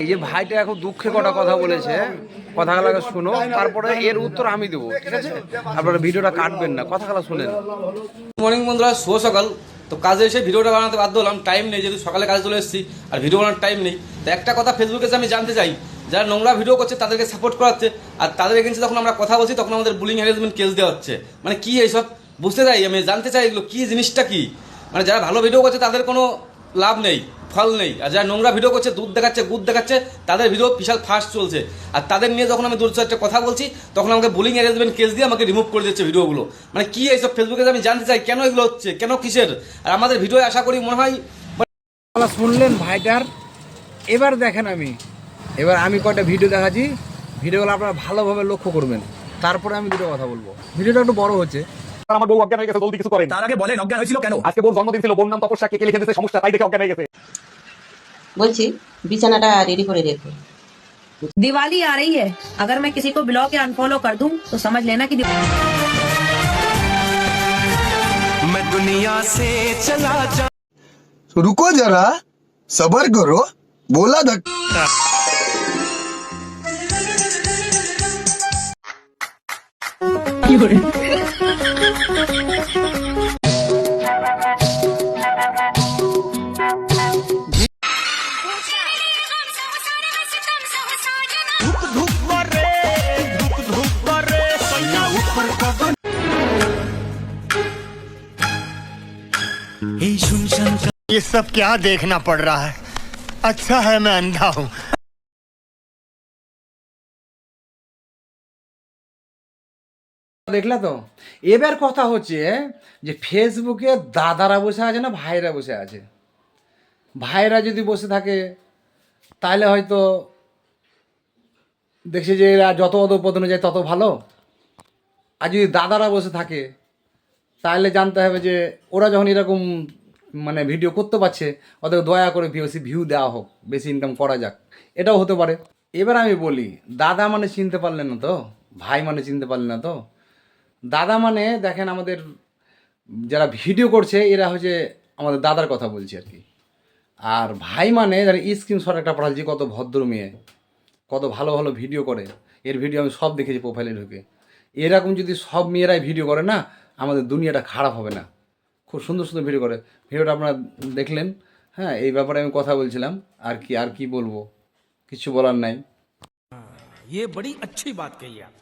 এই যে ভাইটা এখন দুঃখে কটা কথা বলেছে, কথাগুলোকে শুনো, তারপরে এর উত্তর আমি দেবো, ঠিক আছে? আপনারা ভিডিওটা কাটবেন না, কথাগুলো শুনেন। মর্নিং বন্ধুরা, শুভ সকাল। তো কাজে এসে ভিডিওটা বানাতে বাধ্য হলাম, টাইম নেই, যেহেতু সকালে কাজে চলে এসেছি আর ভিডিও বানানোর টাইম নেই। তো একটা কথা ফেসবুকে আমি জানতে চাই, যারা নোংরা ভিডিও করছে তাদেরকে সাপোর্ট করাচ্ছে, আর তাদের এগেন্সে যখন আমরা কথা বলছি তখন আমাদের বুলিং হ্যারাসমেন্ট কেস দেওয়া হচ্ছে। মানে কি এইসব বুঝতে চাই, আমি জানতে চাই এগুলো কি জিনিসটা কি। মানে যারা ভালো ভিডিও করছে তাদের কোনো লাভ নেই, ফল নেই, আর যারা নোংরা ভিডিও করছে, দুধ দেখাচ্ছে, গুড় দেখাচ্ছে, তাদের ভিডিও বিশাল ফাস্ট চলছে। আর তাদের নিয়ে যখন আমি দু চারটে কথা বলছি তখন আমাকে বুলিং অ্যারেঞ্জমেন্ট কেস দিয়ে আমাকে রিমুভ করে দিচ্ছে ভিডিওগুলো। মানে কি এইসব ফেসবুকে আমি জানতে চাই কেন এগুলো হচ্ছে, কেন কিসের। আর আমাদের ভিডিও আশা করি মনে হয় শুনলেন ভাইটার। এবার দেখেন এবার আমি কয়টা ভিডিও দেখাচ্ছি, ভিডিওগুলো আপনারা ভালোভাবে লক্ষ্য করবেন, তারপরে আমি দুটো কথা বলবো। ভিডিওটা একটু বড় হচ্ছে। আমার বউ অজ্ঞান হয়ে গেছে, জলদি কিছু করেন। তার আগে বলেন অজ্ঞান হয়েছিল কেন? আজকে বউর জন্মদিন ছিল, বোন নাম তপস্যা, কে লিখে দিয়েছে সমস্যা, তাই দেখে অজ্ঞান হয়ে গেছে। বলছি বিছানাটা রেডি করে রেখো। दिवाली आ रही है, अगर मैं किसी को ब्लॉक या अनफॉलो कर दूं तो समझ लेना कि मैं दुनिया से चला जा। रुको जरा, सबर करो, बोला धक्का। ये सब क्या देखना पड़ रहा है? अच्छा है मैं अंधा हूँ। দেখলা তো? এবার কথা হচ্ছে যে ফেসবুকে দাদারা বসে আছে না ভাইরা বসে আছে। ভাইরা যদি বসে থাকে তাহলে হয়তো দেখছি যে এরা যত অধঃপতনে যায় তত ভালো। আর যদি দাদারা বসে থাকে তাহলে জানতে হবে যে ওরা যখন এরকম মানে ভিডিও করতে পারছে, ওদের দয়া করে বেশি ভিউ দেওয়া হোক, বেশি ইনকাম করা যাক, এটাও হতে পারে। এবার আমি বলি, দাদা মানে চিনতে পারলেন না তো, ভাই মানে চিনতে পারলেন না তো। দাদা মানে দেখেন আমাদের যারা ভিডিও করছে এরা হচ্ছে আমাদের দাদার কথা বলছি আর কি। আর ভাই মানে যারা স্ক্রিনশট একটা পাঠাচ্ছি, কত ভদ্র মেয়ে, কত ভালো ভালো ভিডিও করে, এর ভিডিও আমি সব দেখেছি প্রোফাইলে ঢুকে। এরকম যদি সব মেয়েরাই ভিডিও করে না, আমাদের দুনিয়াটা খারাপ হবে না। খুব সুন্দর সুন্দর ভিডিও করে। ভিডিওটা আপনারা দেখলেন। হ্যাঁ, এই ব্যাপারে আমি কথা বলছিলাম। আর কি বলবো, কিছু বলার নাই। ये बड़ी अच्छी बात कही आप।